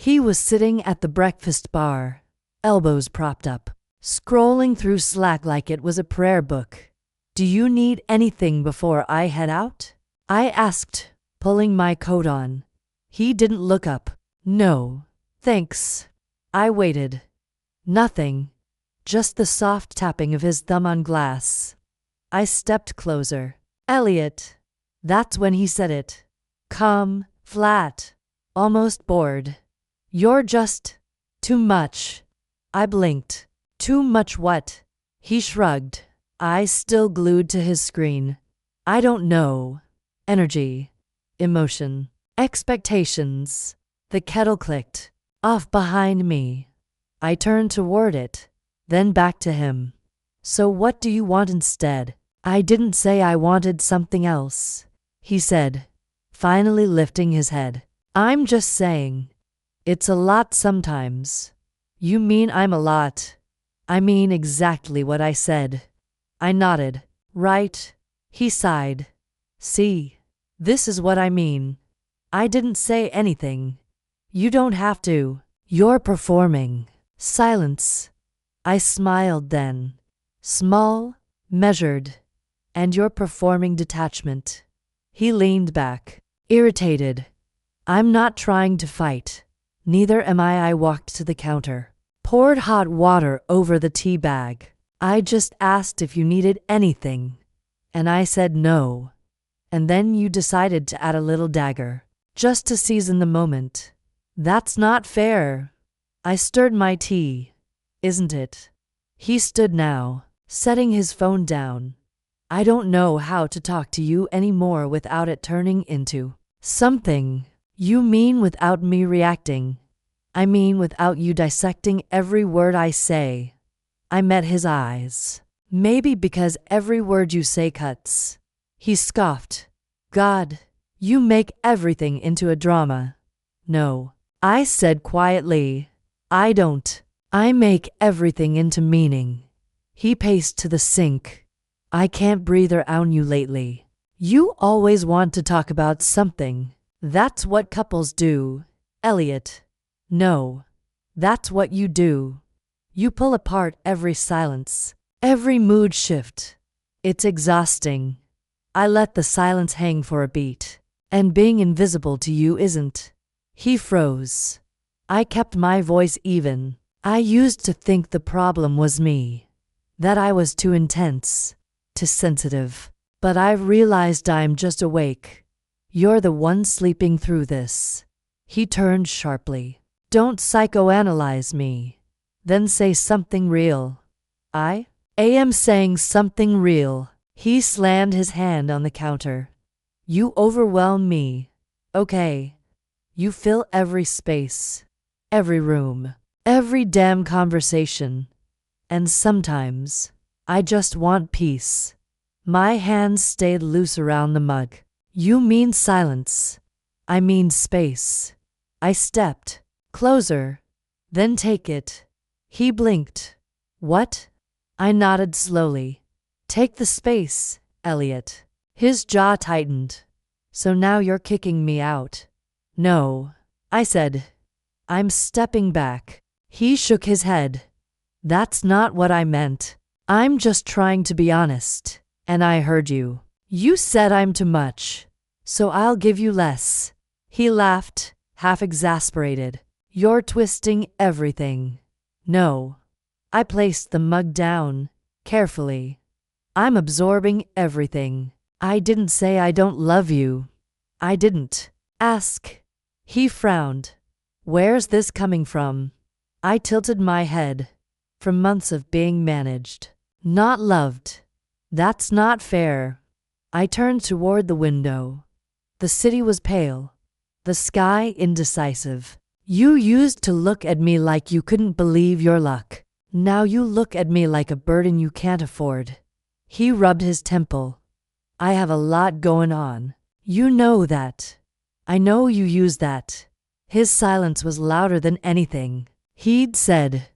He was sitting at the breakfast bar, elbows propped up, scrolling through Slack like it was a prayer book. "Do you need anything before I head out?" I asked, pulling my coat on. He didn't look up. "No, thanks." I waited. Nothing. Just the soft tapping of his thumb on glass. I stepped closer. "Elliot." That's when he said it. Calm, flat, almost bored. "You're just too much." I blinked. "Too much what?" He shrugged, eyes still glued to his screen. "I don't know. Energy, emotion, expectations." The kettle clicked, off behind me. I turned toward it, then back to him. "So what do you want instead?" "I didn't say I wanted something else," he said, finally lifting his head. "I'm just saying, it's a lot sometimes." "You mean I'm a lot?" "I mean exactly what I said." I nodded. "Right." He sighed. "See, this is what I mean. I didn't say anything. You don't have to. You're performing." Silence. I smiled then. Small, measured. "And you're performing detachment." He leaned back, irritated. "I'm not trying to fight. Neither am I." I walked to the counter, poured hot water over the tea bag. "I just asked if you needed anything, and I said no. And then you decided to add a little dagger, just to season the moment. That's not fair." I stirred my tea. "Isn't it?" He stood now, setting his phone down. "I don't know how to talk to you anymore without it turning into something." "You mean without me reacting?" "I mean without you dissecting every word I say." I met his eyes. "Maybe because every word you say cuts." He scoffed. "God, you make everything into a drama." "No," I said quietly. "I don't. I make everything into meaning." He paced to the sink. "I can't breathe around you lately. You always want to talk about something." "That's what couples do, Elliot." "No, that's what you do. You pull apart every silence, every mood shift. It's exhausting." I let the silence hang for a beat. "And being invisible to you isn't." He froze. I kept my voice even. "I used to think the problem was me, that I was too intense, too sensitive. But I've realized I'm just awake. You're the one sleeping through this." He turned sharply. "Don't psychoanalyze me. Then say something real." "I am saying something real." He slammed his hand on the counter. "You overwhelm me. Okay. You fill every space, every room, every damn conversation. And sometimes, I just want peace." My hands stayed loose around the mug. "You mean silence." "I mean space." I stepped closer. "Then take it." He blinked. "What?" I nodded slowly. "Take the space, Elliot." His jaw tightened. "So now you're kicking me out?" "No," I said. "I'm stepping back." He shook his head. "That's not what I meant. I'm just trying to be honest. And I heard you. You said I'm too much, so I'll give you less." He laughed, half exasperated. "You're twisting everything." "No." I placed the mug down, carefully. "I'm absorbing everything. I didn't say I don't love you. I didn't ask." He frowned. "Where's this coming from?" I tilted my head. "From months of being managed, not loved." "That's not fair." I turned toward the window. The city was pale, the sky indecisive. "You used to look at me like you couldn't believe your luck. Now you look at me like a burden you can't afford." He rubbed his temple. "I have a lot going on. You know that. I know you use that." His silence was louder than anything he'd said.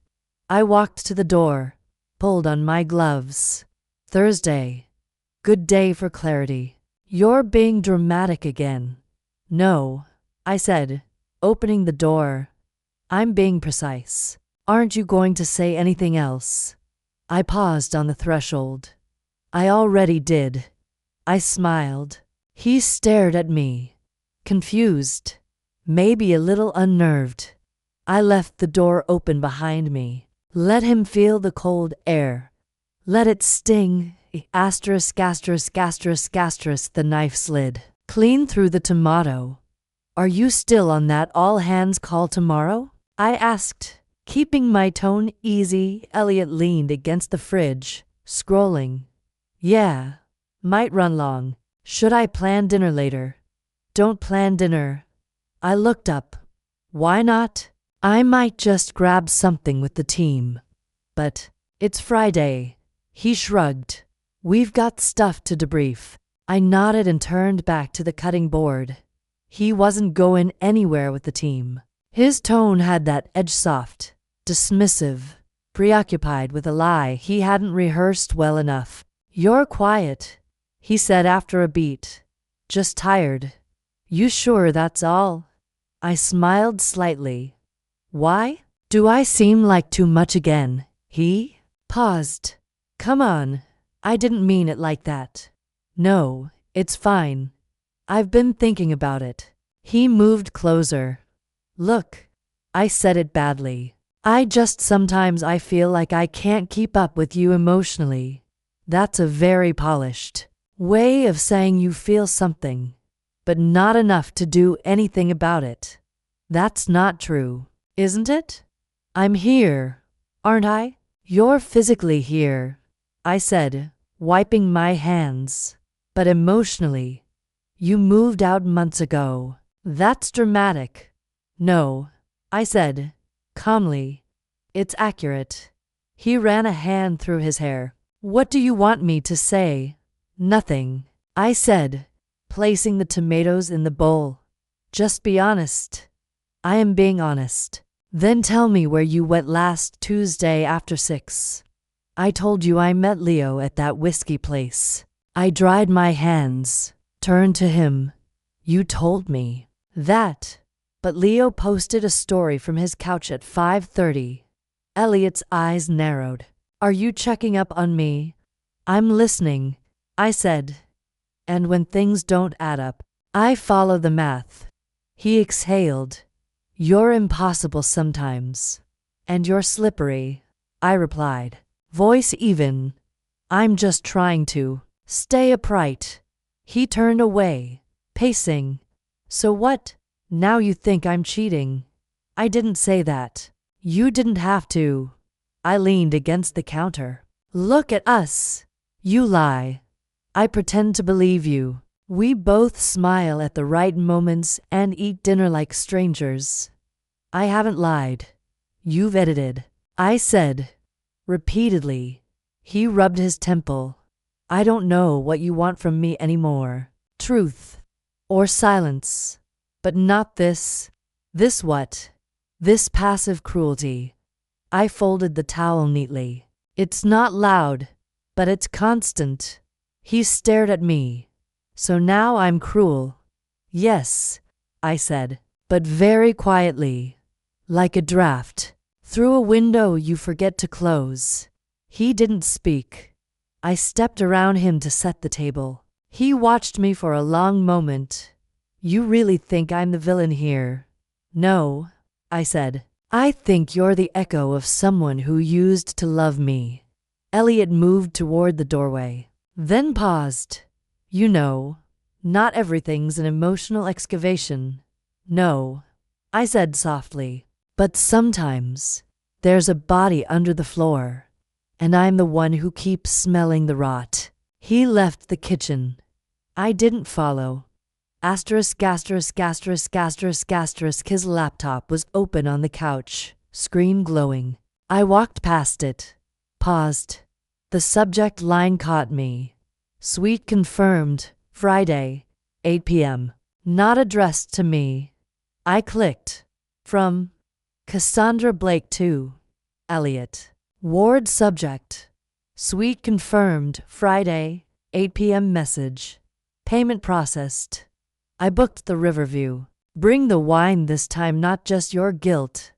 I walked to the door, pulled on my gloves. "Thursday. Good day for clarity." "You're being dramatic again." "No," I said, opening the door. I'm being precise. Aren't you going to say anything else? I paused on the threshold. I already did. I smiled. He stared at me, confused, maybe a little unnerved. I left the door open behind me. Let him feel the cold air. Let it sting. Asterisk, asterisk, asterisk, asterisk. The knife slid clean through the tomato. Are you still on that all-hands call tomorrow? I asked, keeping my tone easy. Elliot leaned against the fridge, scrolling. Yeah, might run long. Should I plan dinner later? Don't plan dinner. I looked up. Why not? I might just grab something with the team. But it's Friday. He shrugged. We've got stuff to debrief. I nodded and turned back to the cutting board. He wasn't going anywhere with the team. His tone had that edge, soft, dismissive, preoccupied with a lie he hadn't rehearsed well enough. You're quiet, he said after a beat. Just tired. You sure that's all? I smiled slightly. Why? Do I seem like too much again? He paused. Come on. I didn't mean it like that. No, it's fine. I've been thinking about it. He moved closer. Look, I said it badly. Sometimes I feel like I can't keep up with you emotionally. That's a very polished way of saying you feel something, but not enough to do anything about it. That's not true, isn't it? I'm here, aren't I? You're physically here, I said, wiping my hands. But emotionally, you moved out months ago. That's dramatic. No, I said, calmly. It's accurate. He ran a hand through his hair. What do you want me to say? Nothing, I said, placing the tomatoes in the bowl. Just be honest. I am being honest. Then tell me where you went last Tuesday after 6. I told you I met Leo at that whiskey place. I dried my hands, turned to him. You told me that. But Leo posted a story from his couch at 5:30. Elliot's eyes narrowed. Are you checking up on me? I'm listening, I said. And when things don't add up, I follow the math. He exhaled. You're impossible sometimes. And you're slippery, I replied, voice even. I'm just trying to stay upright. He turned away, pacing. So what? Now you think I'm cheating. I didn't say that. You didn't have to. I leaned against the counter. Look at us. You lie. I pretend to believe you. We both smile at the right moments and eat dinner like strangers. I haven't lied. You've edited, I said, repeatedly. He rubbed his temple. I don't know what you want from me anymore. Truth or silence. But not this. This what? This passive cruelty. I folded the towel neatly. It's not loud, but it's constant. He stared at me. So now I'm cruel. Yes, I said, but very quietly. Like a draft through a window you forget to close. He didn't speak. I stepped around him to set the table. He watched me for a long moment. You really think I'm the villain here? No, I said. I think you're the echo of someone who used to love me. Elliot moved toward the doorway, then paused. You know, not everything's an emotional excavation. No, I said softly. But sometimes there's a body under the floor, and I'm the one who keeps smelling the rot. He left the kitchen. I didn't follow. Asterisk, asterisk, asterisk, asterisk, asterisk. His laptop was open on the couch, screen glowing. I walked past it, paused. The subject line caught me. Suite confirmed, Friday, 8 p.m. Not addressed to me. I clicked. From Cassandra Blake to Elliot. Ward subject. Suite confirmed, Friday, 8 p.m. Message. Payment processed. I booked the Riverview. Bring the wine this time, not just your guilt.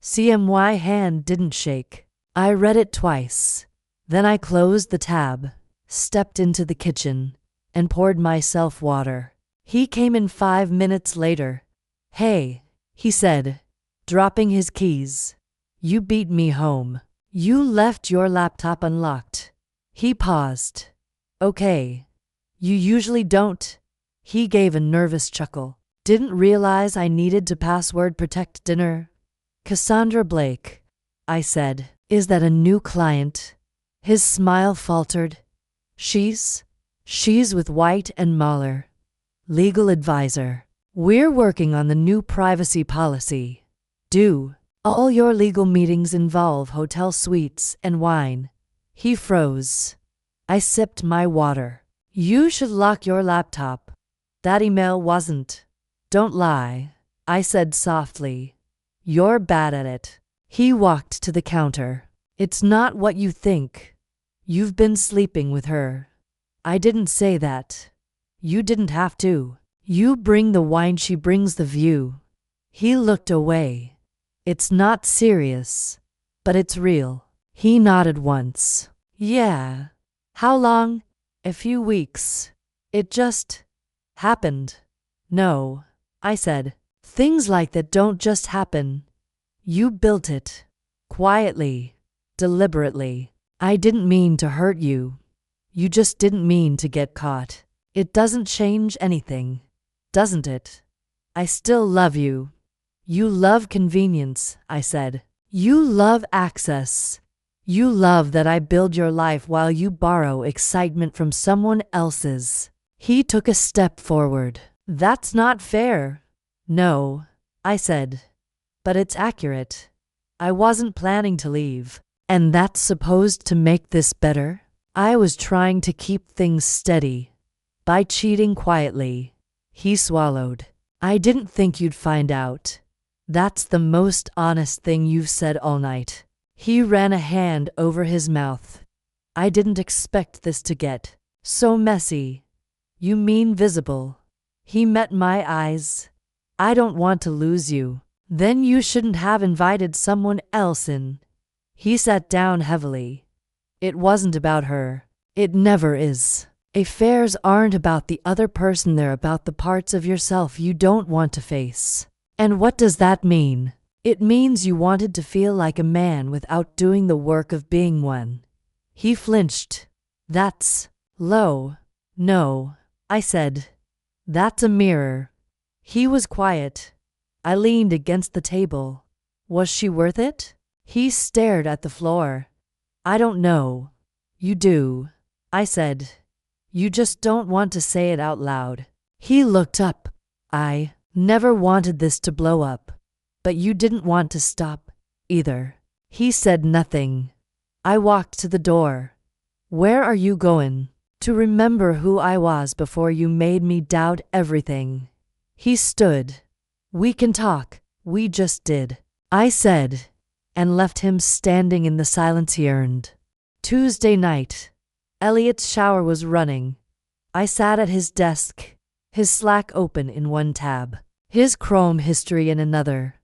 CMY hand didn't shake. I read it twice. Then I closed the tab, stepped into the kitchen, and poured myself water. He came in 5 minutes later. "Hey," he said, dropping his keys. "You beat me home. You left your laptop unlocked." He paused. "Okay. You usually don't." He gave a nervous chuckle. "Didn't realize I needed to password protect dinner." "Cassandra Blake," I said. "Is that a new client?" His smile faltered. She's with White and Mahler, legal advisor. We're working on the new privacy policy. Do all your legal meetings involve hotel suites and wine?" He froze. I sipped my water. "You should lock your laptop. That email wasn't." "Don't lie," I said softly. "You're bad at it." He walked to the counter. "It's not what you think. You've been sleeping with her." "I didn't say that. You didn't have to. You bring the wine, she brings the view." He looked away. "It's not serious, but it's real." He nodded once. "Yeah. How long?" "A few weeks. It just happened." "No," I said. "Things like that don't just happen. You built it. Quietly. Deliberately. I didn't mean to hurt you. You just didn't mean to get caught. It doesn't change anything, doesn't it? I still love you." "You love convenience," I said. "You love access. You love that I build your life while you borrow excitement from someone else's." He took a step forward. "That's not fair." "No," I said. "But it's accurate. I wasn't planning to leave." "And that's supposed to make this better?" "I was trying to keep things steady by cheating quietly." He swallowed. "I didn't think you'd find out." "That's the most honest thing you've said all night." He ran a hand over his mouth. "I didn't expect this to get so messy." "You mean visible?" He met my eyes. "I don't want to lose you." "Then you shouldn't have invited someone else in." He sat down heavily. "It wasn't about her. It never is. Affairs aren't about the other person, they're about the parts of yourself you don't want to face." "And what does that mean?" "It means you wanted to feel like a man without doing the work of being one." He flinched. "That's low." "No," I said. "That's a mirror." He was quiet. I leaned against the table. "Was she worth it?" He stared at the floor. "I don't know." "You do," I said. "You just don't want to say it out loud." He looked up. "I never wanted this to blow up. But you didn't want to stop, either." He said nothing. I walked to the door. "Where are you going?" "To remember who I was before you made me doubt everything." He stood. "We can talk." "We just did," I said, and left him standing in the silence he earned. Tuesday night. Elliot's shower was running. I sat at his desk, his Slack open in one tab, his Chrome history in another.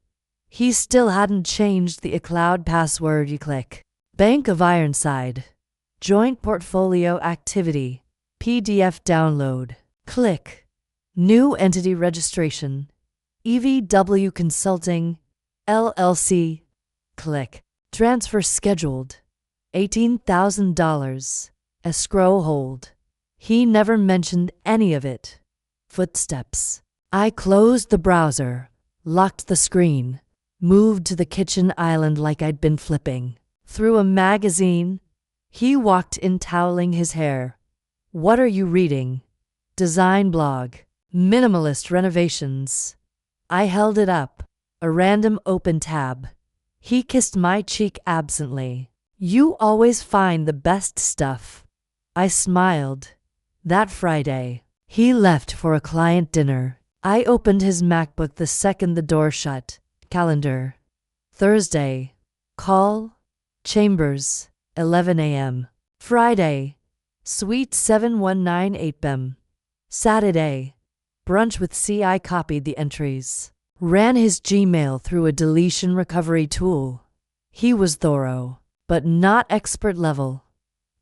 He still hadn't changed the iCloud password. You click. Bank of Ironside. Joint portfolio activity. PDF download. Click. New entity registration. EVW Consulting, LLC. Click. Transfer scheduled. $18,000. Escrow hold. He never mentioned any of it. Footsteps. I closed the browser, locked the screen, moved to the kitchen island like I'd been flipping through a magazine. He walked in, toweling his hair. "What are you reading?" "Design blog. Minimalist renovations." I held it up, a random open tab. He kissed my cheek absently. "You always find the best stuff." I smiled. That Friday, he left for a client dinner. I opened his MacBook the second the door shut. Calendar. Thursday. Call. Chambers. 11 a.m. Friday. Suite 7198 BEM. Saturday. Brunch with C. I copied the entries. ran his Gmail through a deletion recovery tool. He was thorough, but not expert level.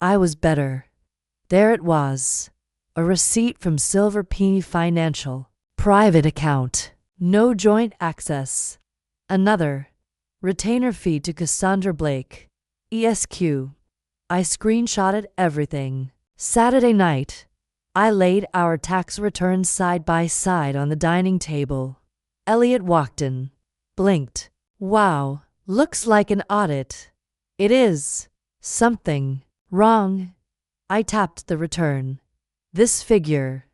I was better. There it was. A receipt from Silver P Financial. Private account. No joint access. Another. Retainer fee to Cassandra Blake. ESQ. I screenshotted everything. Saturday night. I laid our tax returns side by side on the dining table. Elliot walked in. Blinked. Wow, looks like an audit. It is. Something wrong. I tapped the return. This figure.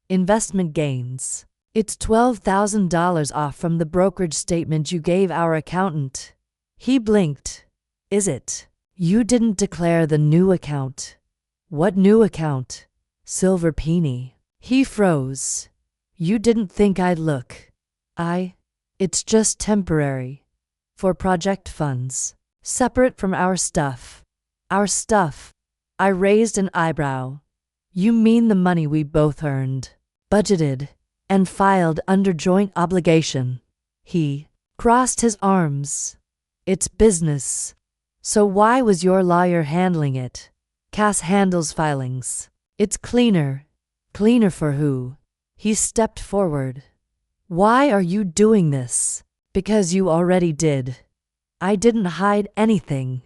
Investment gains. It's $12,000 off from the brokerage statement you gave our accountant. He blinked. Is it? You didn't declare the new account. What new account? Silver Peony. He froze. You didn't think I'd look. It's just temporary. For project funds. Separate from our stuff. Our stuff. I raised an eyebrow. You mean the money we both earned, budgeted, and filed under joint obligation? He crossed his arms. It's business. So why was your lawyer handling it? Cass handles filings. It's cleaner. Cleaner for who? He stepped forward. Why are you doing this? Because you already did. I didn't hide anything.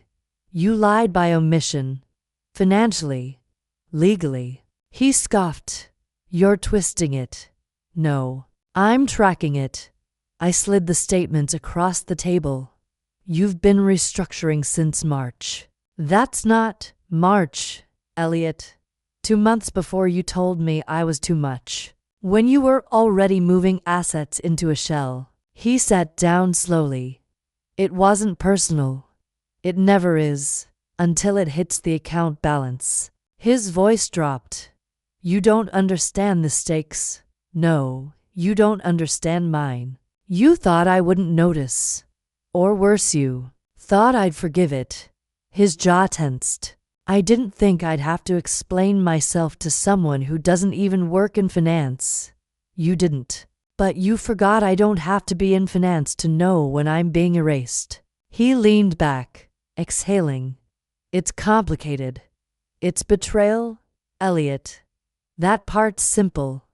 You lied by omission. Financially. Legally. He scoffed. You're twisting it. No, I'm tracking it. I slid the statements across the table. You've been restructuring since March. That's not March, Elliot. 2 months before you told me I was too much. When you were already moving assets into a shell. He sat down slowly. It wasn't personal. It never is, until it hits the account balance. His voice dropped. You don't understand the stakes. No, you don't understand mine. You thought I wouldn't notice. Or worse, you thought I'd forgive it. His jaw tensed. I didn't think I'd have to explain myself to someone who doesn't even work in finance. You didn't. But you forgot I don't have to be in finance to know when I'm being erased. He leaned back, exhaling. It's complicated. It's betrayal, Elliot. That part's simple.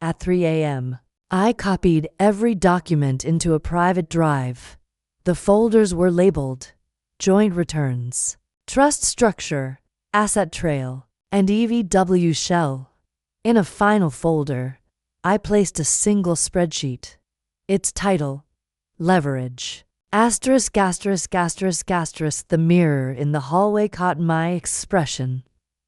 At 3 a.m., I copied every document into a private drive. The folders were labeled Joint Returns, Trust Structure, Asset Trail, and EVW Shell. In a final folder, I placed a single spreadsheet. Its title, Leverage. Asterisk, asterisk, asterisk, asterisk. The mirror in the hallway caught my expression.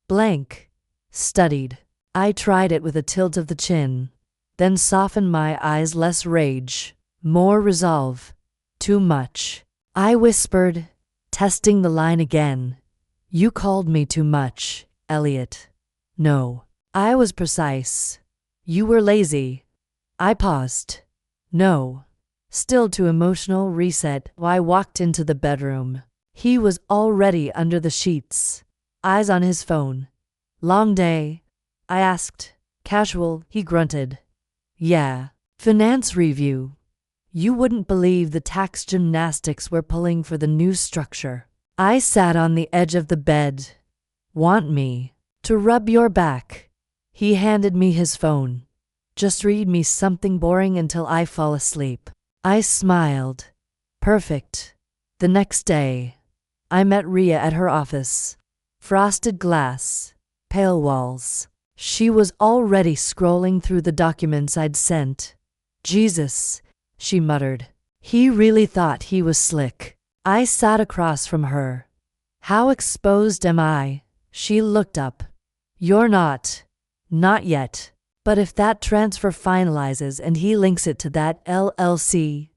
Blank. Studied. I tried it with a tilt of the chin, then softened my eyes. Less rage, more resolve. Too much. I whispered, testing the line again. You called me too much, Elliot. No. I was precise. You were lazy. I paused. No. Still too emotional. Reset. I walked into the bedroom. He was already under the sheets, eyes on his phone. Long day? I asked. Casual, he grunted. Yeah. Finance review. You wouldn't believe the tax gymnastics we're pulling for the new structure. I sat on the edge of the bed. Want me to rub your back? He handed me his phone. Just read me something boring until I fall asleep. I smiled. Perfect. The next day, I met Rhea at her office. Frosted glass, pale walls. She was already scrolling through the documents I'd sent. Jesus, she muttered. He really thought he was slick. I sat across from her. How exposed am I? She looked up. You're not. Not yet. But if that transfer finalizes and he links it to that LLC,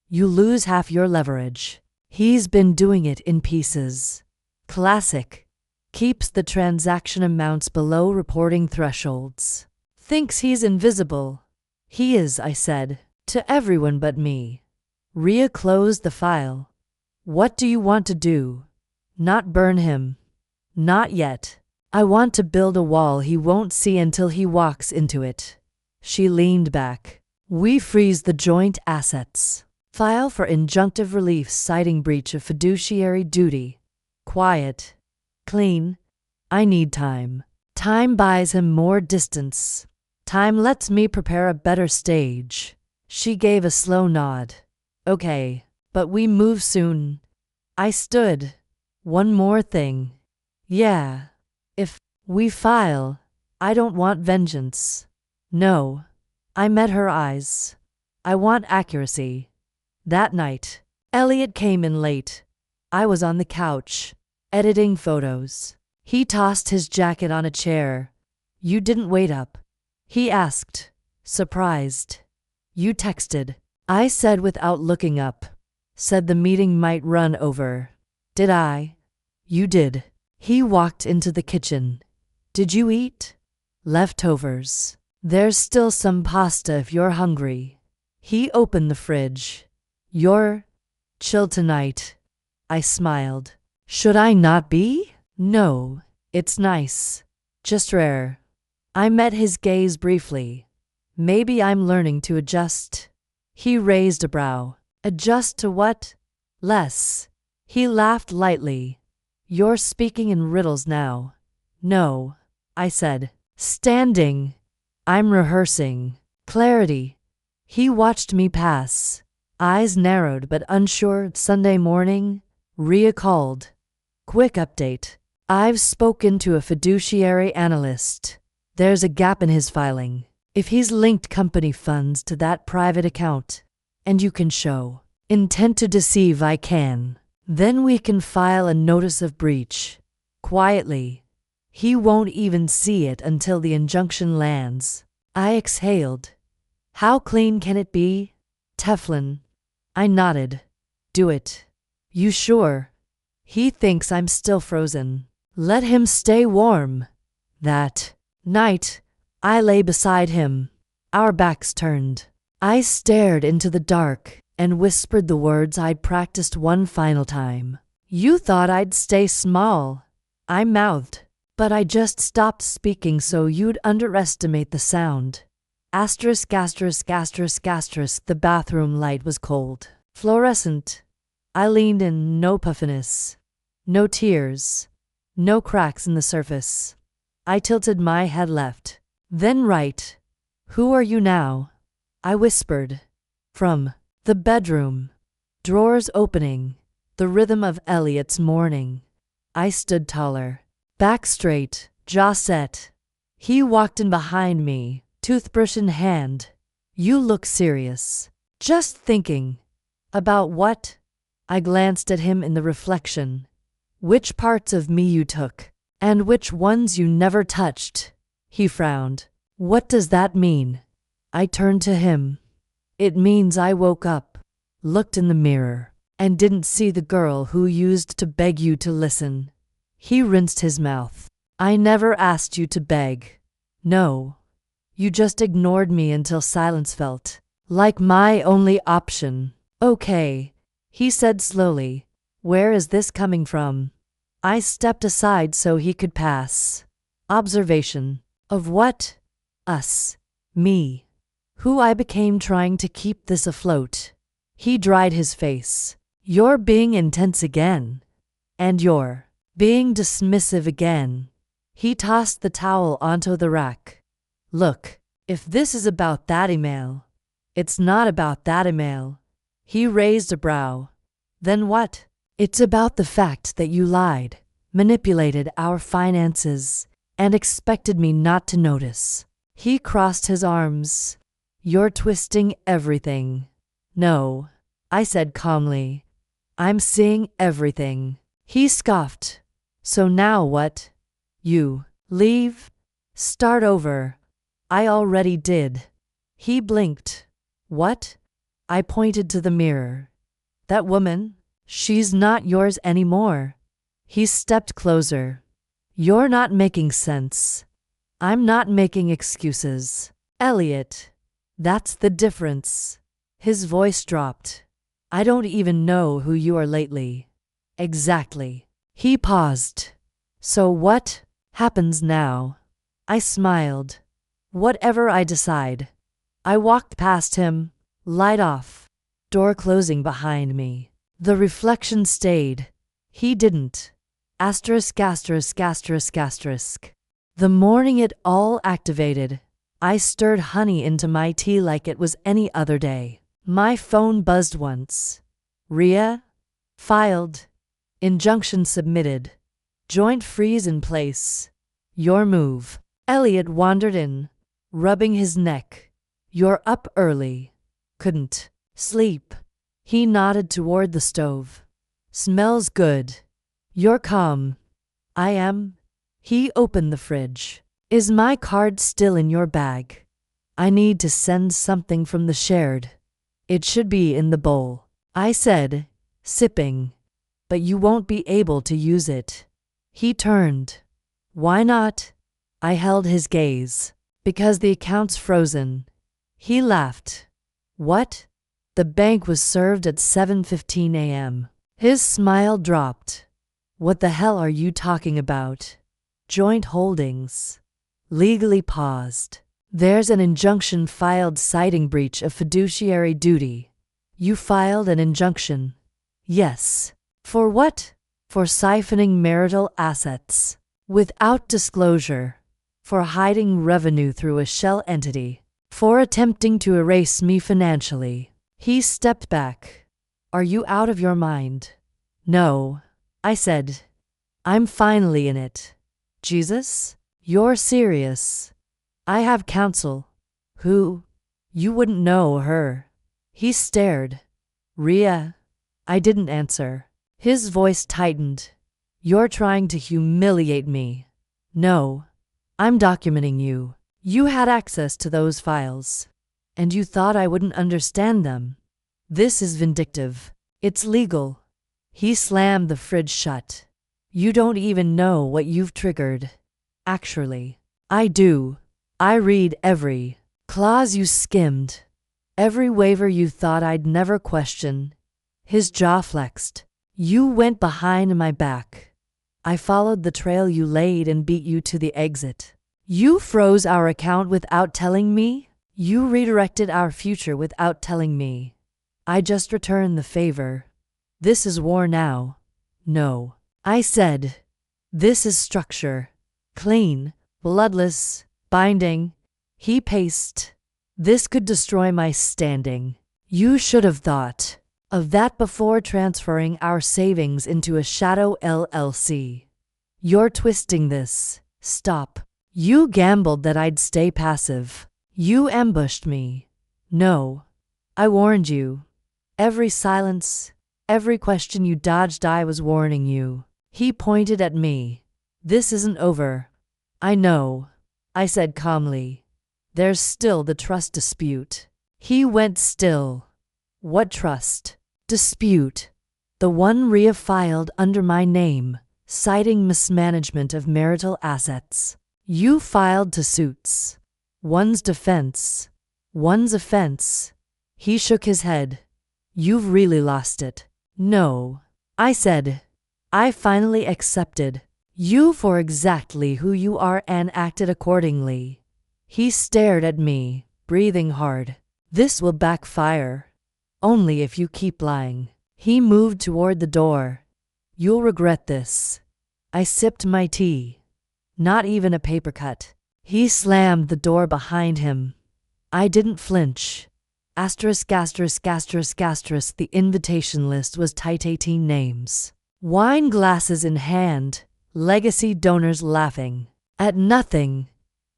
you lose half your leverage. He's been doing it in pieces. Classic. Keeps the transaction amounts below reporting thresholds. Thinks he's invisible. He is, I said, to everyone but me. Rhea closed the file. What do you want to do? Not burn him. Not yet. I want to build a wall he won't see until he walks into it. She leaned back. We freeze the joint assets. File for injunctive relief citing breach of fiduciary duty. Quiet. Clean. I need time. Time buys him more distance. Time lets me prepare a better stage. She gave a slow nod. Okay, but we move soon. I stood. One more thing. Yeah. If we file, I don't want vengeance. No. I met her eyes. I want accuracy. That night, Elliot came in late. I was on the couch, editing photos. He tossed his jacket on a chair. You didn't wait up? He asked, surprised. You texted. I said without looking up. Said the meeting might run over. Did I? You did. He walked into the kitchen. Did you eat? Leftovers. There's still some pasta if you're hungry. He opened the fridge. You're chill tonight. I smiled. Should I not be? No, it's nice. Just rare. I met his gaze briefly. Maybe I'm learning to adjust. He raised a brow. Adjust to what? Less. He laughed lightly. You're speaking in riddles now. No, I said. Standing. I'm rehearsing. Clarity. He watched me pass. Eyes narrowed but unsure. Sunday morning. Rhea called. Quick update. I've spoken to a fiduciary analyst. There's a gap in his filing. If he's linked company funds to that private account, and you can show intent to deceive, I can. Then we can file a notice of breach. Quietly. He won't even see it until the injunction lands. I exhaled. How clean can it be? Teflon. I nodded. Do it. You sure? He thinks I'm still frozen. Let him stay warm. That night, I lay beside him, our backs turned. I stared into the dark and whispered the words I'd practiced one final time. You thought I'd stay small, I mouthed, but I just stopped speaking so you'd underestimate the sound. Asterisk, asterisk, asterisk, asterisk. The bathroom light was cold, fluorescent. I leaned in, no puffiness, no tears, no cracks in the surface. I tilted my head left, then right. Who are you now? I whispered. From the bedroom. Drawers opening. The rhythm of Elliot's morning. I stood taller. Back straight, jaw set. He walked in behind me, toothbrush in hand. You look serious. Just thinking. About what? I glanced at him in the reflection. Which parts of me you took, and which ones you never touched? He frowned. What does that mean? I turned to him. It means I woke up, looked in the mirror, and didn't see the girl who used to beg you to listen. He rinsed his mouth. I never asked you to beg. No. You just ignored me until silence felt like my only option. Okay, he said slowly. Where is this coming from? I stepped aside so he could pass. Observation. Of what? Us. Me. Who I became trying to keep this afloat. He dried his face. You're being intense again. And you're being dismissive again. He tossed the towel onto the rack. Look, if this is about that email, it's not about that email. He raised a brow. Then what? It's about the fact that you lied, manipulated our finances, and expected me not to notice. He crossed his arms. You're twisting everything. No, I said calmly. I'm seeing everything. He scoffed. So now what? You leave? Start over. I already did. He blinked. What? I pointed to the mirror. That woman? She's not yours anymore. He stepped closer. You're not making sense. I'm not making excuses. Elliot. That's the difference. His voice dropped. I don't even know who you are lately. Exactly. He paused. So what happens now? I smiled. Whatever I decide. I walked past him, light off, door closing behind me. The reflection stayed. He didn't. Asterisk, asterisk, asterisk, asterisk. The morning it all activated, I stirred honey into my tea like it was any other day. My phone buzzed once. Ria? Filed. Injunction submitted. Joint freeze in place. Your move. Elliot wandered in, rubbing his neck. You're up early. Couldn't sleep. He nodded toward the stove. Smells good. You're calm. I am. He opened the fridge. Is my card still in your bag? I need to send something from the shared. It should be in the bowl, I said, sipping. But you won't be able to use it. He turned. Why not? I held his gaze. Because the account's frozen. He laughed. What? The bank was served at 7:15 a.m. His smile dropped. What the hell are you talking about? Joint holdings. Legally paused. There's an injunction filed citing breach of fiduciary duty. You filed an injunction? Yes. For what? For siphoning marital assets. Without disclosure. For hiding revenue through a shell entity. For attempting to erase me financially. He stepped back. Are you out of your mind? No, I said. I'm finally in it. Jesus? You're serious. I have counsel. Who? You wouldn't know her. He stared. Ria? I didn't answer. His voice tightened. You're trying to humiliate me. No. I'm documenting you. You had access to those files. And you thought I wouldn't understand them. This is vindictive. It's legal. He slammed the fridge shut. You don't even know what you've triggered. Actually, I do. I read every clause you skimmed. Every waiver you thought I'd never question. His jaw flexed. You went behind my back. I followed the trail you laid and beat you to the exit. You froze our account without telling me. You redirected our future without telling me. I just returned the favor. This is war now. No. I said. This is structure. Clean. Bloodless. Binding. He paced. This could destroy my standing. You should have thought of that before transferring our savings into a shadow LLC. You're twisting this. Stop. You gambled that I'd stay passive. You ambushed me. No. I warned you. Every silence, every question you dodged, I was warning you. He pointed at me. This isn't over. I know, I said calmly. There's still the trust dispute. He went still. What trust? Dispute. The one Ria filed under my name, citing mismanagement of marital assets. You filed two suits. One's defense. One's offense. He shook his head. You've really lost it. No, I said. I finally accepted you for exactly who you are and acted accordingly. He stared at me, breathing hard. This will backfire. Only if you keep lying. He moved toward the door. You'll regret this. I sipped my tea. Not even a paper cut. He slammed the door behind him. I didn't flinch. Asterisk, asterisk, asterisk, asterisk. The invitation list was tight, 18 names. Wine glasses in hand. Legacy donors laughing. At nothing.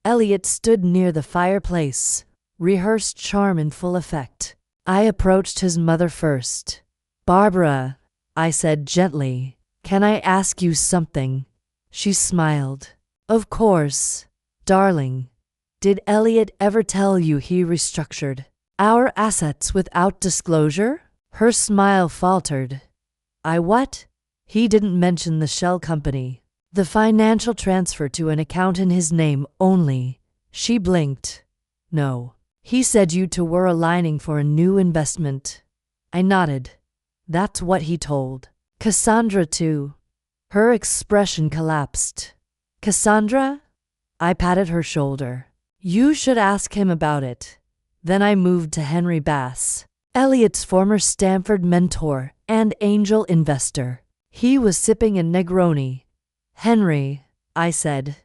Elliot stood near the fireplace. Rehearsed charm in full effect. I approached his mother first. Barbara, I said gently, can I ask you something? She smiled. Of course, darling. Did Elliot ever tell you he restructured our assets without disclosure? Her smile faltered. I what? He didn't mention the shell company. The financial transfer to an account in his name only. She blinked. No. He said you two were aligning for a new investment. I nodded. That's what he told Cassandra too. Her expression collapsed. Cassandra? I patted her shoulder. You should ask him about it. Then I moved to Henry Bass, Elliot's former Stanford mentor and angel investor. He was sipping a Negroni. Henry, I said,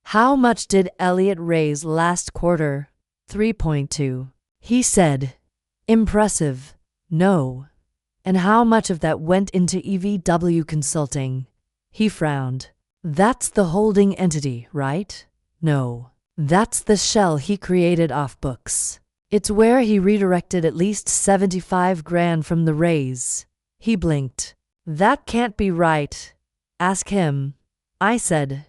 how much did Elliot raise last quarter? 3.2. He said, impressive. No. And how much of that went into EVW Consulting? He frowned. That's the holding entity, right? No. That's the shell he created off books. It's where he redirected at least 75 grand from the raise. He blinked. That can't be right. Ask him. I said.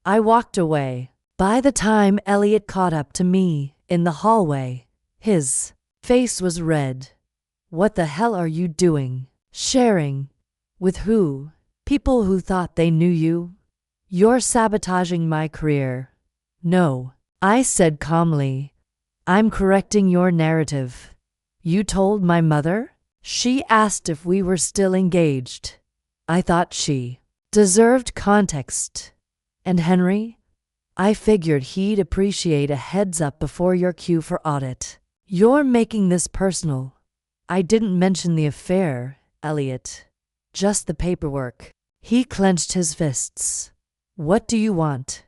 I walked away. By the time Elliot caught up to me in the hallway, his face was red. What the hell are you doing? Sharing? With who? People who thought they knew you? You're sabotaging my career. No, I said calmly. I'm correcting your narrative. You told my mother? She asked if we were still engaged. I thought she deserved context. And Henry? I figured he'd appreciate a heads up before your cue for audit. You're making this personal. I didn't mention the affair, Elliot. Just the paperwork. He clenched his fists. What do you want?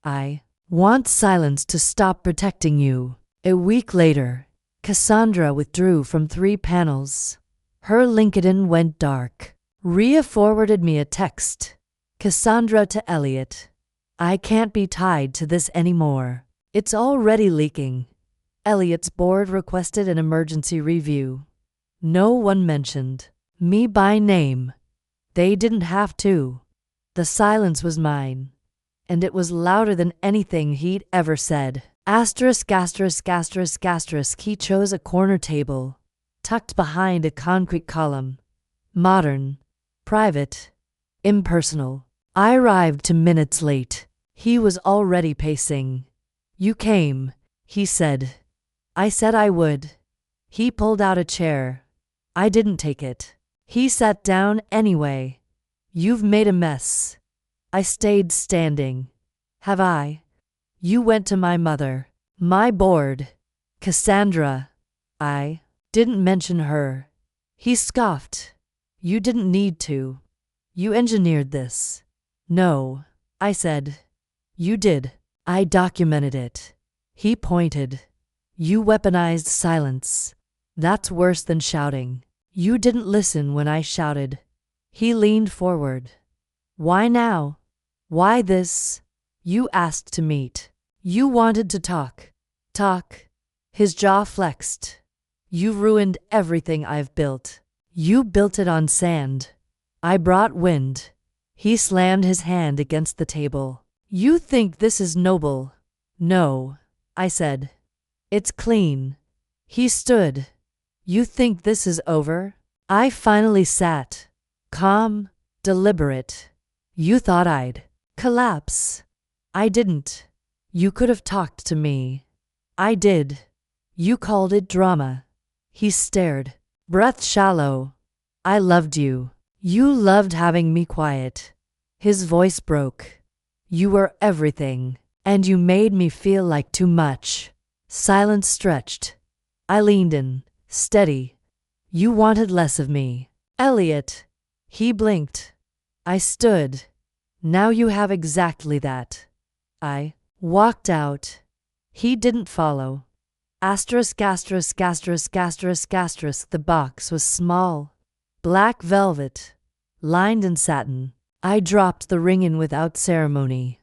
I want silence to stop protecting you. A week later, Cassandra withdrew from 3 panels. Her LinkedIn went dark. Rhea forwarded me a text. Cassandra to Elliot. I can't be tied to this anymore. It's already leaking. Elliot's board requested an emergency review. No one mentioned me by name. They didn't have to. The silence was mine, and it was louder than anything he'd ever said. Asterisk, asterisk, asterisk, asterisk. He chose a corner table, tucked behind a concrete column. Modern, private, impersonal. I arrived 2 minutes late. He was already pacing. You came, he said. I said I would. He pulled out a chair. I didn't take it. He sat down anyway. You've made a mess. I stayed standing. Have I? You went to my mother, my board, Cassandra. I didn't mention her. He scoffed. You didn't need to. You engineered this. No, I said. You did. I documented it. He pointed. You weaponized silence. That's worse than shouting. You didn't listen when I shouted. He leaned forward. Why now? Why this? You asked to meet. You wanted to talk. Talk. His jaw flexed. You ruined everything I've built. You built it on sand. I brought wind. He slammed his hand against the table. You think this is noble? No, I said. It's clean. He stood. You think this is over? I finally sat. Calm, deliberate. You thought I'd collapse. I didn't. You could have talked to me. I did. You called it drama. He stared, breath shallow. I loved you. You loved having me quiet. His voice broke. You were everything, and you made me feel like too much. Silence stretched. I leaned in, steady. You wanted less of me. Elliot. He blinked. I stood. Now you have exactly that. I walked out. He didn't follow. Asterisk, asterisk, asterisk, asterisk, asterisk. The box was small. Black velvet. Lined in satin. I dropped the ring in without ceremony.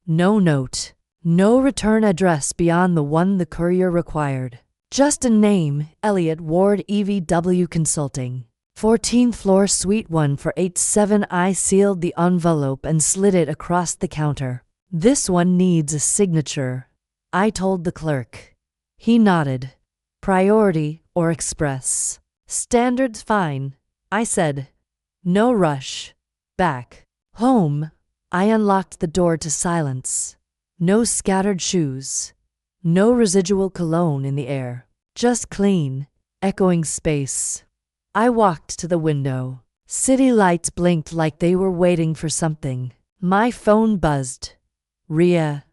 No note. No return address beyond the one the courier required. Just a name, Elliot Ward, EVW Consulting. 14th floor, suite 1 for 87. I sealed the envelope and slid it across the counter. This one needs a signature, I told the clerk. He nodded. Priority or express? Standard's fine, I said. No rush. Back home. I unlocked the door to silence. No scattered shoes. No residual cologne in the air. Just clean, echoing space. I walked to the window. City lights blinked like they were waiting for something. My phone buzzed. Rhea.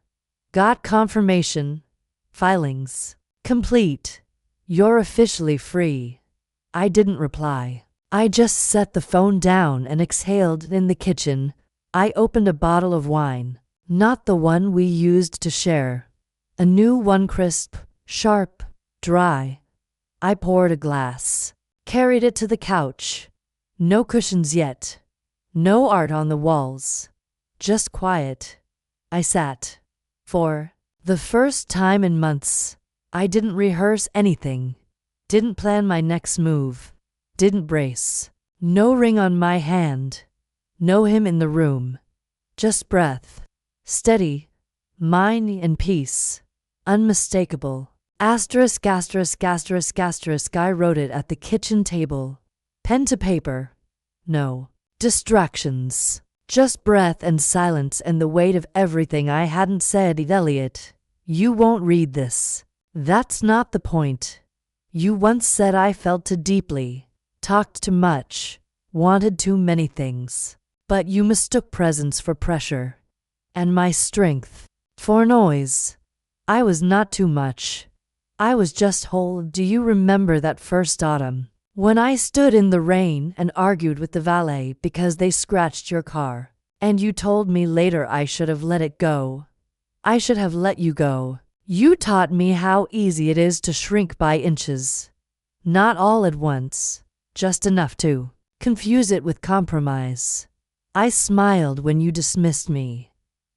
Got confirmation. Filings complete. You're officially free. I didn't reply. I just set the phone down and exhaled. In the kitchen, I opened a bottle of wine. Not the one we used to share. A new one, crisp, sharp, dry. I poured a glass, carried it to the couch. No cushions yet. No art on the walls. Just quiet. I sat. For the first time in months, I didn't rehearse anything. Didn't plan my next move. Didn't brace. No ring on my hand. No him in the room. Just breath. Steady. Mine and peace. Unmistakable. Asterisk, asterisk, asterisk, asterisk. I wrote it at the kitchen table. Pen to paper. No distractions. Just breath and silence and the weight of everything I hadn't said. Elliot, you won't read this. That's not the point. You once said I felt too deeply, talked too much, wanted too many things. But you mistook presence for pressure, and my strength for noise. I was not too much. I was just whole. Do you remember that first autumn, when I stood in the rain and argued with the valet because they scratched your car, and you told me later I should have let it go? I should have let you go. You taught me how easy it is to shrink by inches. Not all at once, just enough to confuse it with compromise. I smiled when you dismissed me,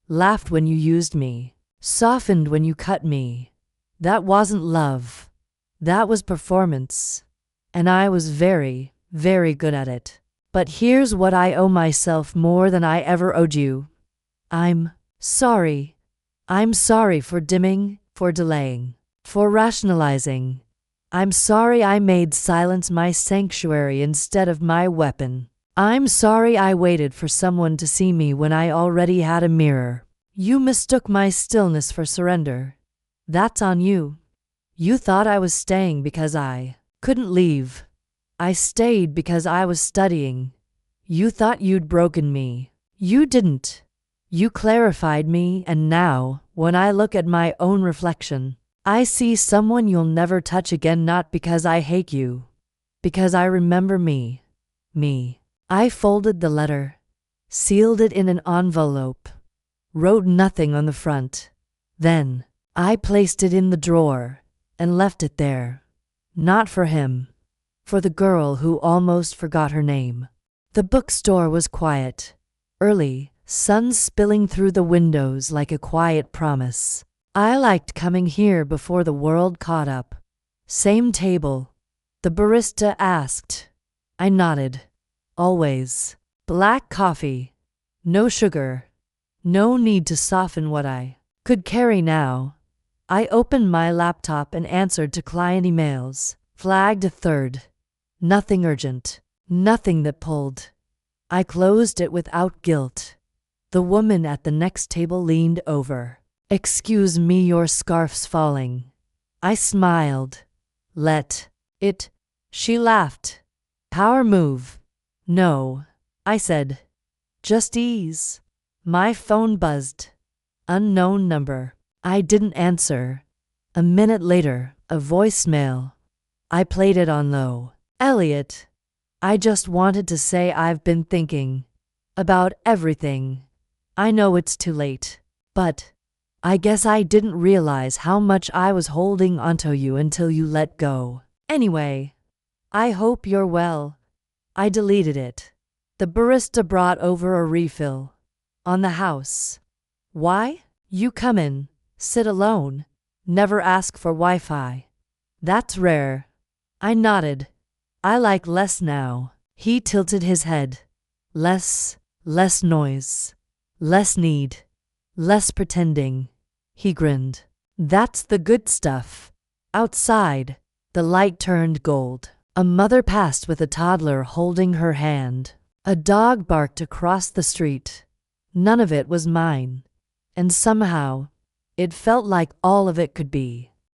laughed when you used me, softened when you cut me. That wasn't love. That was performance. And I was very, very good at it. But here's what I owe myself more than I ever owed you. I'm sorry. I'm sorry for dimming, for delaying, for rationalizing. I'm sorry I made silence my sanctuary instead of my weapon. I'm sorry I waited for someone to see me when I already had a mirror. You mistook my stillness for surrender. That's on you. You thought I was staying because I couldn't leave. I stayed because I was studying. You thought you'd broken me. You didn't. You clarified me, and now, when I look at my own reflection, I see someone you'll never touch again. Not because I hate you, because I remember me. Me. I folded the letter, sealed it in an envelope, wrote nothing on the front. Then I placed it in the drawer and left it there. Not for him, for the girl who almost forgot her name. The bookstore was quiet. Early, sun spilling through the windows like a quiet promise. I liked coming here before the world caught up. Same table. The barista asked. I nodded. Always. Black coffee. No sugar. No need to soften what I could carry now. I opened my laptop and answered to client emails. Flagged a third. Nothing urgent. Nothing that pulled. I closed it without guilt. The woman at the next table leaned over. Excuse me, your scarf's falling. I smiled. Let it. She laughed. Power move. No, I said. Just ease. My phone buzzed. Unknown number. I didn't answer. A minute later, a voicemail. I played it on low. Elliot, I just wanted to say I've been thinking about everything. I know it's too late, but I guess I didn't realize how much I was holding onto you until you let go. Anyway, I hope you're well. I deleted it. The barista brought over a refill. On the house. Why? You come in, sit alone, never ask for Wi-Fi. That's rare. I nodded. I like less now. He tilted his head. Less noise. Less need. Less pretending. He grinned. That's the good stuff. Outside, the light turned gold. A mother passed with a toddler holding her hand. A dog barked across the street. None of it was mine. And somehow, it felt like all of it could be.